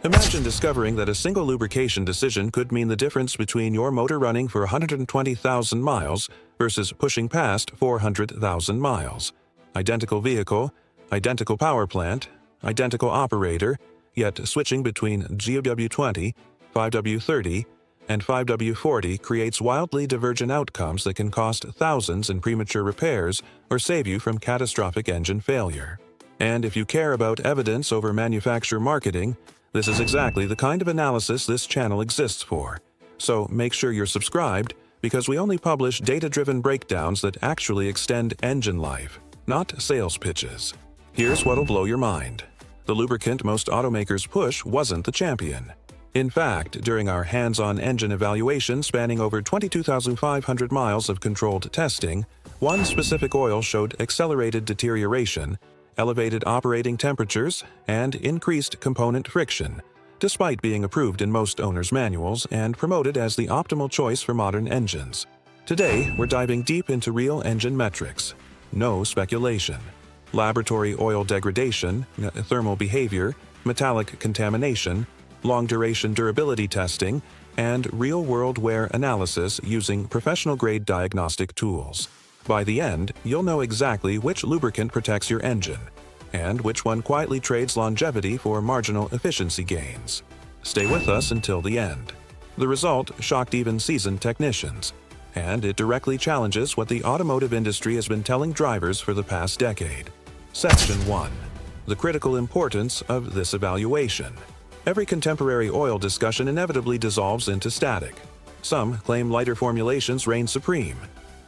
Imagine discovering that a single lubrication decision could mean the difference between your motor running for 120,000 miles versus pushing past 400,000 miles. Identical vehicle, identical power plant, identical operator, yet switching between 0W-20, 5W-30, and 5W-40 creates wildly divergent outcomes that can cost thousands in premature repairs or save you from catastrophic engine failure. And if you care about evidence over manufacturer marketing, this is exactly the kind of analysis this channel exists for. So make sure you're subscribed, because we only publish data-driven breakdowns that actually extend engine life, not sales pitches. Here's what'll blow your mind. The lubricant most automakers push wasn't the champion. In fact, during our hands-on engine evaluation spanning over 22,500 miles of controlled testing, one specific oil showed accelerated deterioration, elevated operating temperatures, and increased component friction, despite being approved in most owners' manuals and promoted as the optimal choice for modern engines. Today, we're diving deep into real engine metrics. No speculation. Laboratory oil degradation, thermal behavior, metallic contamination, long-duration durability testing, and real-world wear analysis using professional-grade diagnostic tools. By the end, you'll know exactly which lubricant protects your engine, and which one quietly trades longevity for marginal efficiency gains. Stay with us until the end. The result shocked even seasoned technicians, and it directly challenges what the automotive industry has been telling drivers for the past decade. Section 1. The critical importance of this evaluation. Every contemporary oil discussion inevitably dissolves into static. Some claim lighter formulations reign supreme.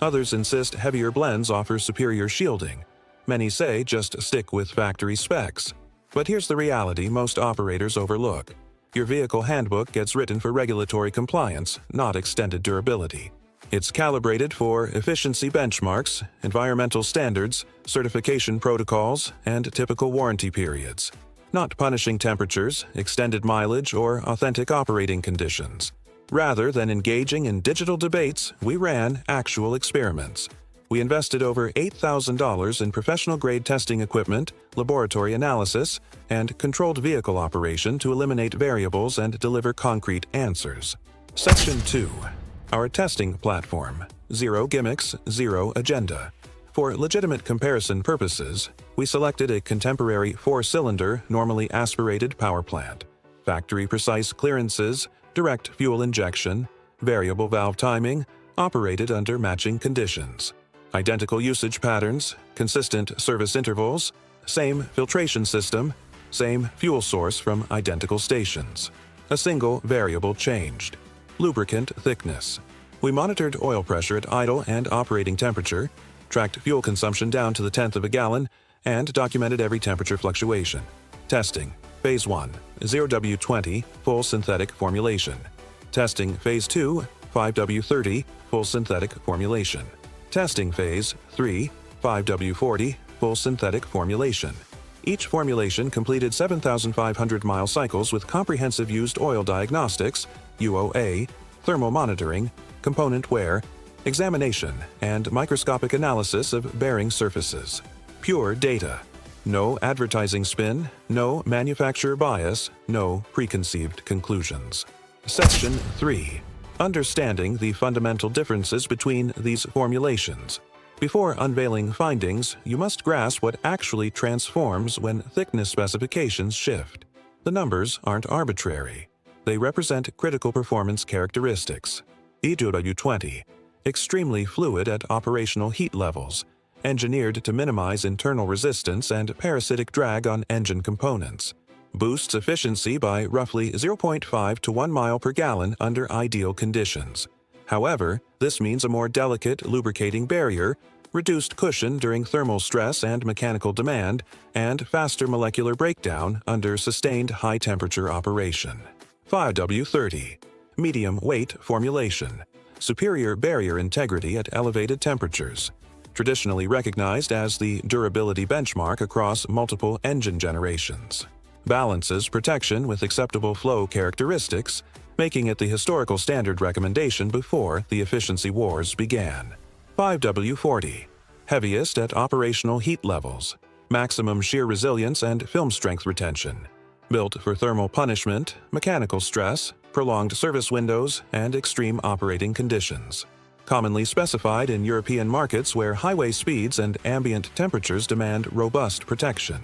Others insist heavier blends offer superior shielding. Many say just stick with factory specs. But here's the reality most operators overlook. Your vehicle handbook gets written for regulatory compliance, not extended durability. It's calibrated for efficiency benchmarks, environmental standards, certification protocols, and typical warranty periods. Not punishing temperatures, extended mileage, or authentic operating conditions. Rather than engaging in digital debates, we ran actual experiments. We invested over $8,000 in professional-grade testing equipment, laboratory analysis, and controlled vehicle operation to eliminate variables and deliver concrete answers. Section 2. Our testing platform. Zero gimmicks, zero agenda. For legitimate comparison purposes, we selected a contemporary 4-cylinder, normally aspirated power plant. Factory-precise clearances, direct fuel injection, variable valve timing, operated under matching conditions. Identical usage patterns, consistent service intervals, same filtration system, same fuel source from identical stations. A single variable changed. Lubricant thickness. We monitored oil pressure at idle and operating temperature, tracked fuel consumption down to the tenth of a gallon, and documented every temperature fluctuation. Testing. Phase 1. 0W-20 full synthetic formulation. Testing Phase 2. 5W-30 full synthetic formulation. Testing Phase 3. 5W-40 full synthetic formulation. Each formulation completed 7,500 mile cycles with comprehensive used oil diagnostics, UOA, thermal monitoring, component wear, examination, and microscopic analysis of bearing surfaces. Pure data. No advertising spin, no manufacturer bias, no preconceived conclusions. Section 3. Understanding the fundamental differences between these formulations. Before unveiling findings, you must grasp what actually transforms when thickness specifications shift. The numbers aren't arbitrary. They represent critical performance characteristics. 0W-20. Extremely fluid at operational heat levels, engineered to minimize internal resistance and parasitic drag on engine components. Boosts efficiency by roughly 0.5 to 1 mile per gallon under ideal conditions. However, this means a more delicate lubricating barrier, reduced cushion during thermal stress and mechanical demand, and faster molecular breakdown under sustained high-temperature operation. 5W-30. Medium weight formulation. Superior barrier integrity at elevated temperatures. Traditionally recognized as the durability benchmark across multiple engine generations. Balances protection with acceptable flow characteristics, making it the historical standard recommendation before the efficiency wars began. 5W-40. Heaviest at operational heat levels. Maximum shear resilience and film strength retention. built for thermal punishment, mechanical stress, prolonged service windows, and extreme operating conditions. Commonly specified in European markets where highway speeds and ambient temperatures demand robust protection.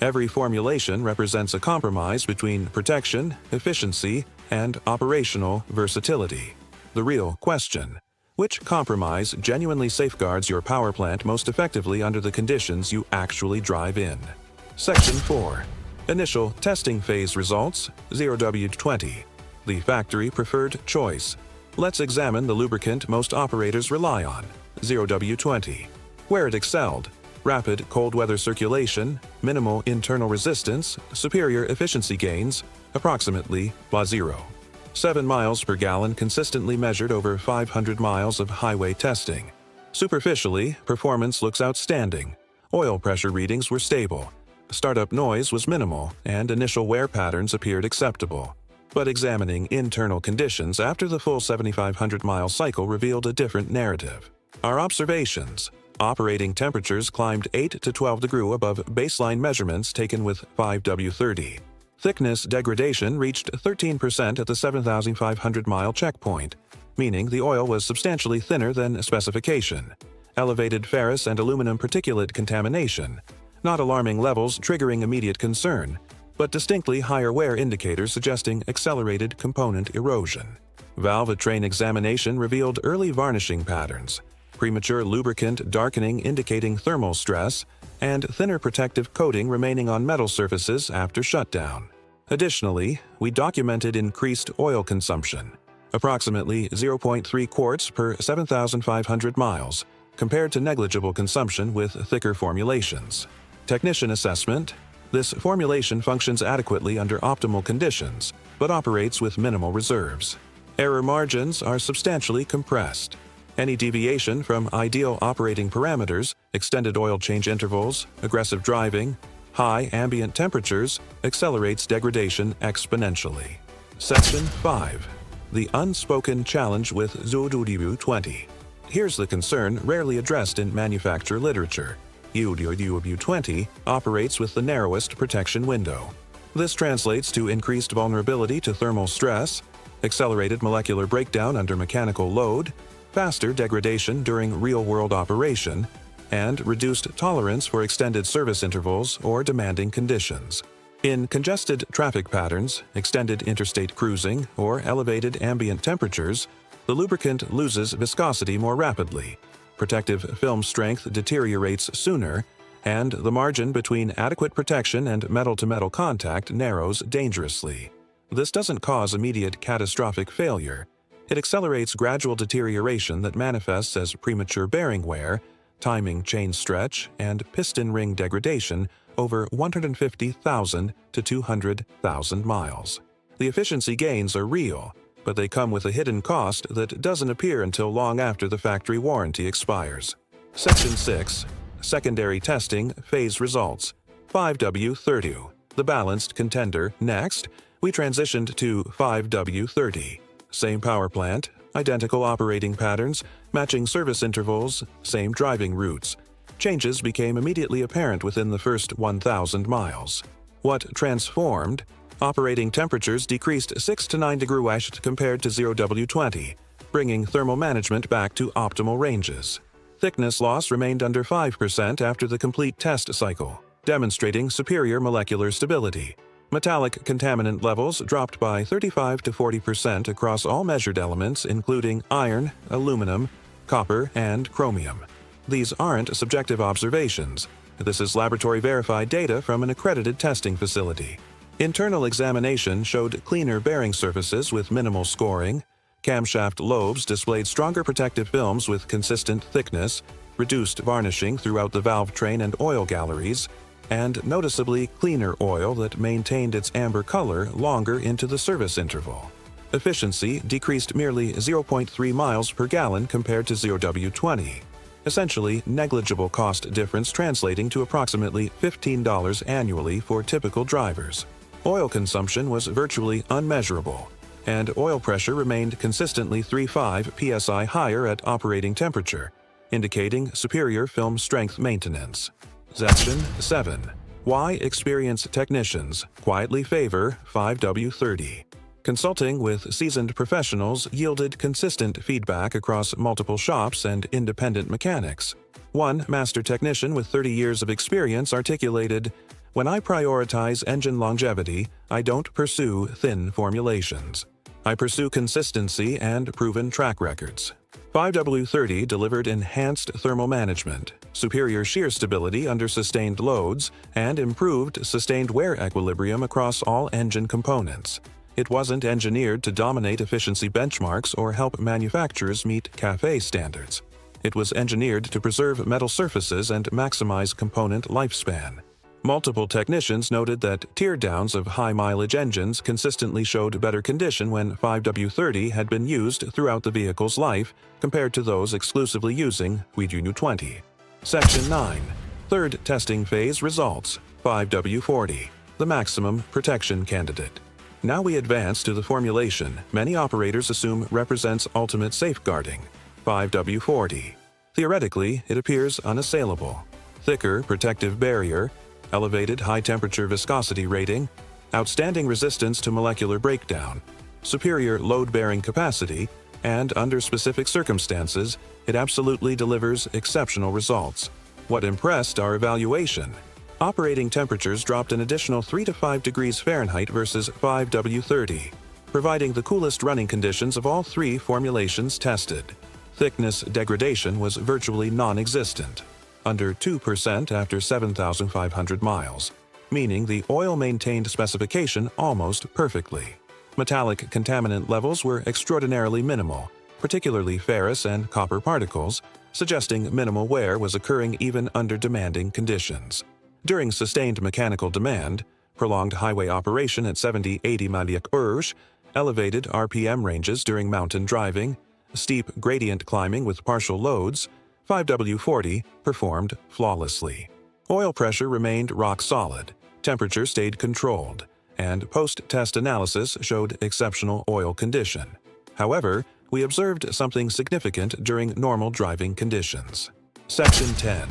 Every formulation represents a compromise between protection, efficiency, and operational versatility. The real question: which compromise genuinely safeguards your power plant most effectively under the conditions you actually drive in? Section 4. Initial testing phase results, 0W-20. The factory preferred choice. Let's examine the lubricant most operators rely on, 0W-20. Where it excelled: rapid cold weather circulation, minimal internal resistance, superior efficiency gains, approximately +0. 7 miles per gallon consistently measured over 500 miles of highway testing. Superficially, performance looks outstanding. Oil pressure readings were stable. Startup noise was minimal, and initial wear patterns appeared acceptable. But examining internal conditions after the full 7,500-mile cycle revealed a different narrative. Our observations: operating temperatures climbed 8 to 12 degrees above baseline measurements taken with 5W-30. Thickness degradation reached 13% at the 7,500-mile checkpoint, meaning the oil was substantially thinner than specification. Elevated ferrous and aluminum particulate contamination, not alarming levels triggering immediate concern, but distinctly higher wear indicators suggesting accelerated component erosion. Valve train examination revealed early varnishing patterns, premature lubricant darkening indicating thermal stress, and thinner protective coating remaining on metal surfaces after shutdown. Additionally, we documented increased oil consumption, approximately 0.3 quarts per 7,500 miles, compared to negligible consumption with thicker formulations. Technician assessment: this formulation functions adequately under optimal conditions, but operates with minimal reserves. Error margins are substantially compressed. Any deviation from ideal operating parameters, extended oil change intervals, aggressive driving, high ambient temperatures, accelerates degradation exponentially. Section 5. The unspoken challenge with 0W-20. Here's the concern rarely addressed in manufacturer literature. 0W-20 operates with the narrowest protection window. This translates to increased vulnerability to thermal stress, accelerated molecular breakdown under mechanical load, faster degradation during real-world operation, and reduced tolerance for extended service intervals or demanding conditions. In congested traffic patterns, extended interstate cruising, or elevated ambient temperatures, the lubricant loses viscosity more rapidly, protective film strength deteriorates sooner, and the margin between adequate protection and metal-to-metal contact narrows dangerously. This doesn't cause immediate catastrophic failure. It accelerates gradual deterioration that manifests as premature bearing wear, timing chain stretch, and piston ring degradation over 150,000 to 200,000 miles. The efficiency gains are real, but they come with a hidden cost that doesn't appear until long after the factory warranty expires. Section 6. Secondary testing phase results. 5W-30. The balanced contender. Next, we transitioned to 5W-30. Same power plant, identical operating patterns, matching service intervals, same driving routes. Changes became immediately apparent within the first 1,000 miles. What transformed? Operating temperatures decreased 6 to 9 degrees compared to 0W-20, bringing thermal management back to optimal ranges. Thickness loss remained under 5% after the complete test cycle, demonstrating superior molecular stability. Metallic contaminant levels dropped by 35 to 40% across all measured elements including iron, aluminum, copper, and chromium. These aren't subjective observations. This is laboratory-verified data from an accredited testing facility. Internal examination showed cleaner bearing surfaces with minimal scoring. Camshaft lobes displayed stronger protective films with consistent thickness, reduced varnishing throughout the valve train and oil galleries, and noticeably cleaner oil that maintained its amber color longer into the service interval. Efficiency decreased merely 0.3 miles per gallon compared to 0W-20, essentially negligible cost difference translating to approximately $15 annually for typical drivers. Oil consumption was virtually unmeasurable, and oil pressure remained consistently 3.5 psi higher at operating temperature, indicating superior film strength maintenance. Section 7. Why experienced technicians quietly favor 5W-30. Consulting with seasoned professionals yielded consistent feedback across multiple shops and independent mechanics. One master technician with 30 years of experience articulated, "When I prioritize engine longevity, I don't pursue thin formulations. I pursue consistency and proven track records." 5W-30 delivered enhanced thermal management, superior shear stability under sustained loads, and improved sustained wear equilibrium across all engine components. It wasn't engineered to dominate efficiency benchmarks or help manufacturers meet CAFE standards. It was engineered to preserve metal surfaces and maximize component lifespan. Multiple technicians noted that teardowns of high-mileage engines consistently showed better condition when 5W-30 had been used throughout the vehicle's life compared to those exclusively using 0W-20. Section 9. Third testing phase results. 5W-40, the maximum protection candidate. Now we advance to the formulation many operators assume represents ultimate safeguarding, 5W-40. Theoretically, it appears unassailable. Thicker protective barrier, elevated high-temperature viscosity rating, outstanding resistance to molecular breakdown, superior load-bearing capacity, and under specific circumstances, it absolutely delivers exceptional results. What impressed our evaluation? Operating temperatures dropped an additional 3 to 5 degrees Fahrenheit versus 5W-30, providing the coolest running conditions of all three formulations tested. Thickness degradation was virtually non-existent, under 2% after 7,500 miles, meaning the oil maintained specification almost perfectly. Metallic contaminant levels were extraordinarily minimal, particularly ferrous and copper particles, suggesting minimal wear was occurring even under demanding conditions. During sustained mechanical demand, prolonged highway operation at 70-80 mph, elevated RPM ranges during mountain driving, steep gradient climbing with partial loads, 5W-40 performed flawlessly. Oil pressure remained rock solid, temperature stayed controlled, and post-test analysis showed exceptional oil condition. However, we observed something significant during normal driving conditions. Section 10.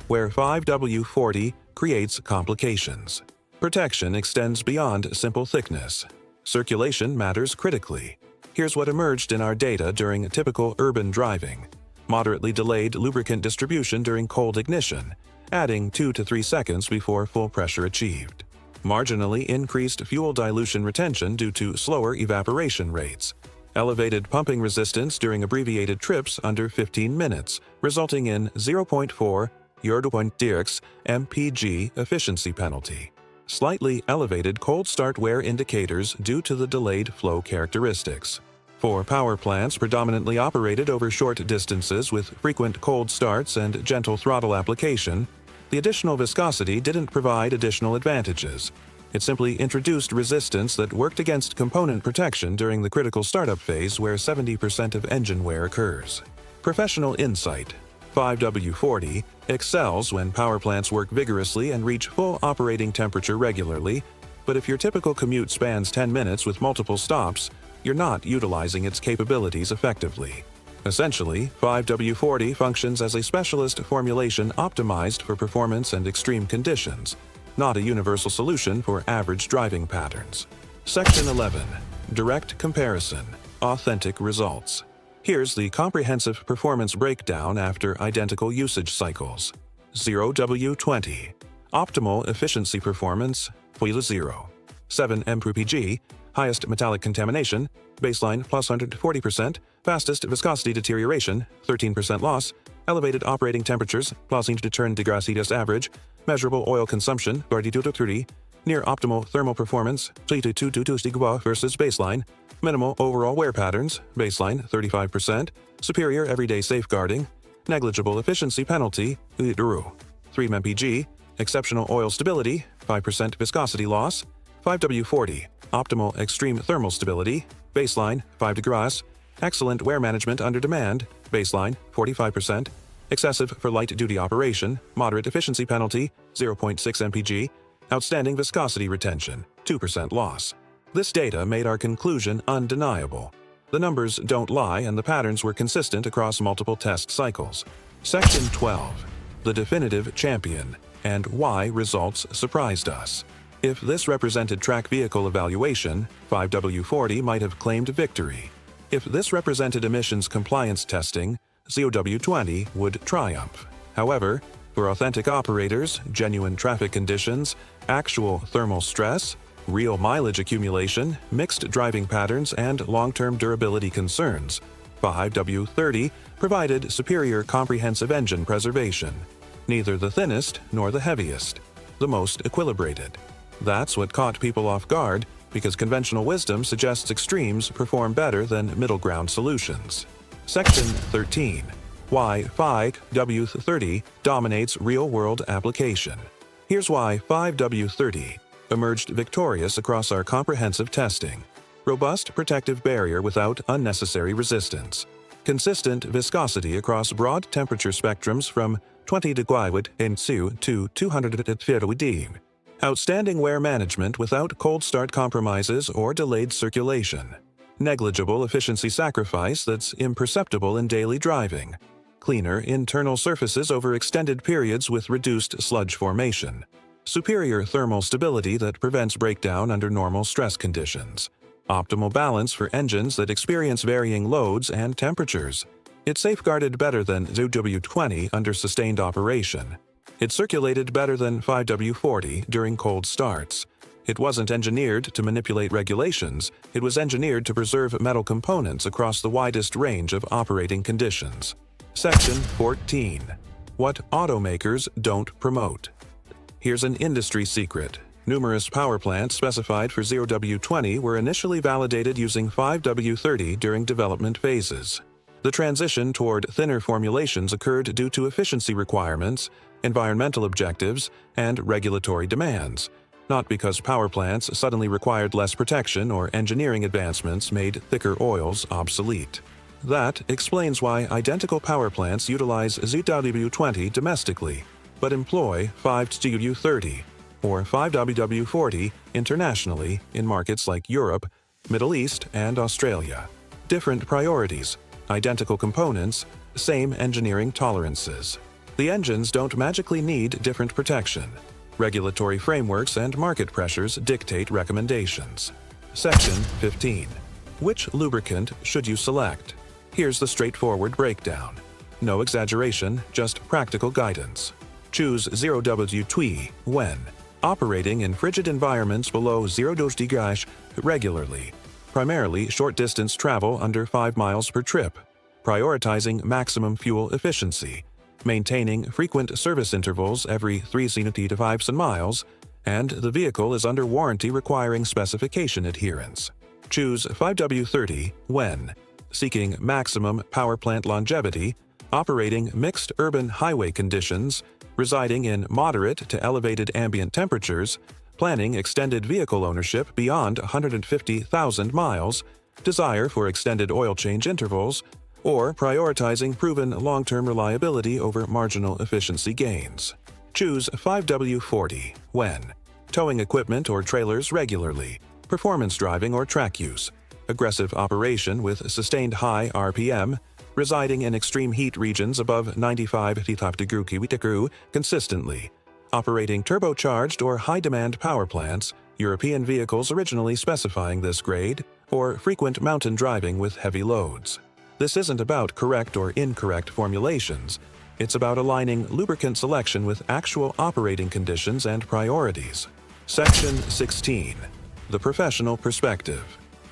Where 5W-40 creates complications. Protection extends beyond simple thickness. Circulation matters critically. Here's what emerged in our data during typical urban driving. Moderately delayed lubricant distribution during cold ignition, adding 2 to 3 seconds before full pressure achieved. Marginally increased fuel dilution retention due to slower evaporation rates. Elevated pumping resistance during abbreviated trips under 15 minutes, resulting in 0.4 0W-20 mpg efficiency penalty. Slightly elevated cold start wear indicators due to the delayed flow characteristics. For power plants predominantly operated over short distances with frequent cold starts and gentle throttle application, the additional viscosity didn't provide additional advantages. It simply introduced resistance that worked against component protection during the critical startup phase where 70% of engine wear occurs. Professional insight. 5W-40 excels when power plants work vigorously and reach full operating temperature regularly, but if your typical commute spans 10 minutes with multiple stops, you're not utilizing its capabilities effectively. Essentially, 5W-40 functions as a specialist formulation optimized for performance and extreme conditions, not a universal solution for average driving patterns. Section 11. Direct comparison. Authentic results. Here's the comprehensive performance breakdown after identical usage cycles. 0W-20. Optimal efficiency performance, 0. 7 mpg, highest metallic contamination, baseline plus 140%, fastest viscosity deterioration, 13% loss, elevated operating temperatures, plus to turn degrees Celsius average, measurable oil consumption, 32 to 30, near optimal thermal performance, 32 versus baseline, minimal overall wear patterns, baseline 35%, superior everyday safeguarding, negligible efficiency penalty, 3 mpg, exceptional oil stability, 5% viscosity loss, 5W-40, optimal extreme thermal stability, baseline 5 degrees, excellent wear management under demand, baseline 45%, excessive for light-duty operation, moderate efficiency penalty, 0.6 mpg, outstanding viscosity retention, 2% loss. This data made our conclusion undeniable. The numbers don't lie and the patterns were consistent across multiple test cycles. Section 12. The definitive champion. and why results surprised us. If this represented track vehicle evaluation, 5W-40 might have claimed victory. If this represented emissions compliance testing, 0W-20 would triumph. However, for authentic operators, genuine traffic conditions, actual thermal stress, real mileage accumulation, mixed driving patterns, and long-term durability concerns, 5W-30 provided superior comprehensive engine preservation. Neither the thinnest nor the heaviest, the most equilibrated. That's what caught people off guard, because conventional wisdom suggests extremes perform better than middle ground solutions. Section 13. Why 5W-30 dominates real-world application. Here's why 5W-30 emerged victorious across our comprehensive testing. Robust protective barrier without unnecessary resistance. Consistent viscosity across broad temperature spectrums from 20 degrees to 240 degrees. Outstanding wear management without cold start compromises or delayed circulation. Negligible efficiency sacrifice that's imperceptible in daily driving. Cleaner internal surfaces over extended periods with reduced sludge formation. Superior thermal stability that prevents breakdown under normal stress conditions. Optimal balance for engines that experience varying loads and temperatures. It safeguarded better than 0W-20 under sustained operation. It circulated better than 5W-40 during cold starts. It wasn't engineered to manipulate regulations, it was engineered to preserve metal components across the widest range of operating conditions. Section 14. What automakers don't promote. Here's an industry secret. Numerous power plants specified for 0W-20 were initially validated using 5W-30 during development phases. The transition toward thinner formulations occurred due to efficiency requirements, environmental objectives, and regulatory demands, not because power plants suddenly required less protection or engineering advancements made thicker oils obsolete. That explains why identical power plants utilize 0W-20 domestically, but employ 5W-30 or 5W-40 internationally in markets like Europe, Middle East, and Australia. Different priorities, identical components, same engineering tolerances. The engines don't magically need different protection. Regulatory frameworks and market pressures dictate recommendations. Section 15. Which lubricant should you select? Here's the straightforward breakdown. No exaggeration, just practical guidance. Choose 0W-20 when operating in frigid environments below 0°C regularly, primarily short-distance travel under 5 miles per trip, prioritizing maximum fuel efficiency, maintaining frequent service intervals every 3 to 5 miles, and the vehicle is under warranty requiring specification adherence. Choose 5W-30 when seeking maximum power plant longevity, operating mixed urban highway conditions, residing in moderate to elevated ambient temperatures, planning extended vehicle ownership beyond 150,000 miles, desire for extended oil change intervals, or prioritizing proven long-term reliability over marginal efficiency gains. Choose 5W-40 when towing equipment or trailers regularly, performance driving or track use, aggressive operation with sustained high RPM, residing in extreme heat regions above 95 degrees consistently, operating turbocharged or high-demand power plants, European vehicles originally specifying this grade, or frequent mountain driving with heavy loads. This isn't about correct or incorrect formulations. It's about aligning lubricant selection with actual operating conditions and priorities. Section 16. The professional perspective.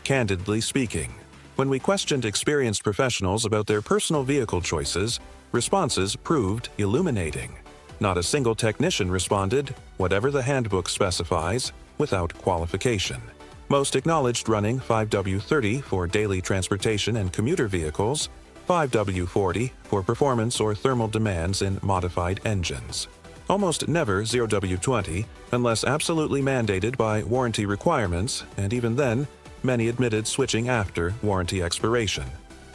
Candidly speaking, when we questioned experienced professionals about their personal vehicle choices, responses proved illuminating. Not a single technician responded, whatever the handbook specifies, without qualification. Most acknowledged running 5W-30 for daily transportation and commuter vehicles, 5W-40 for performance or thermal demands in modified engines. Almost never 0W-20 unless absolutely mandated by warranty requirements, and even then, many admitted switching after warranty expiration.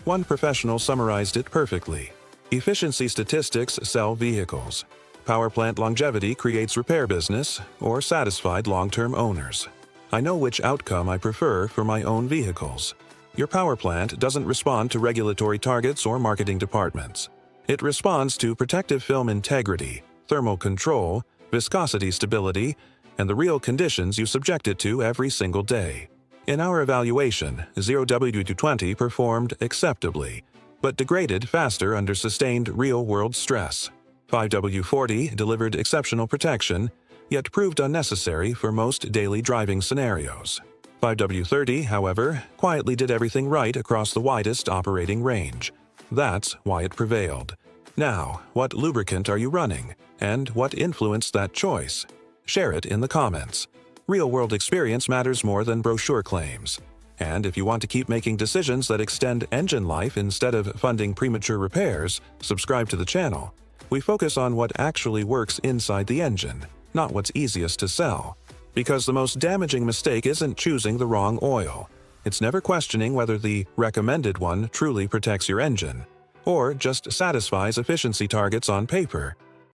One professional summarized it perfectly. Efficiency statistics sell vehicles. Power plant longevity creates repair business or satisfied long-term owners. I know which outcome I prefer for my own vehicles. Your power plant doesn't respond to regulatory targets or marketing departments. It responds to protective film integrity, thermal control, viscosity stability, and the real conditions you subject it to every single day. In our evaluation, 0W-20 performed acceptably, but degraded faster under sustained real-world stress. 5W-40 delivered exceptional protection, yet proved unnecessary for most daily driving scenarios. 5W-30, however, quietly did everything right across the widest operating range. That's why it prevailed. Now, what lubricant are you running, and what influenced that choice? Share it in the comments. Real-world experience matters more than brochure claims. And if you want to keep making decisions that extend engine life instead of funding premature repairs, subscribe to the channel. We focus on what actually works inside the engine, not what's easiest to sell. Because the most damaging mistake isn't choosing the wrong oil. It's never questioning whether the recommended one truly protects your engine, or just satisfies efficiency targets on paper.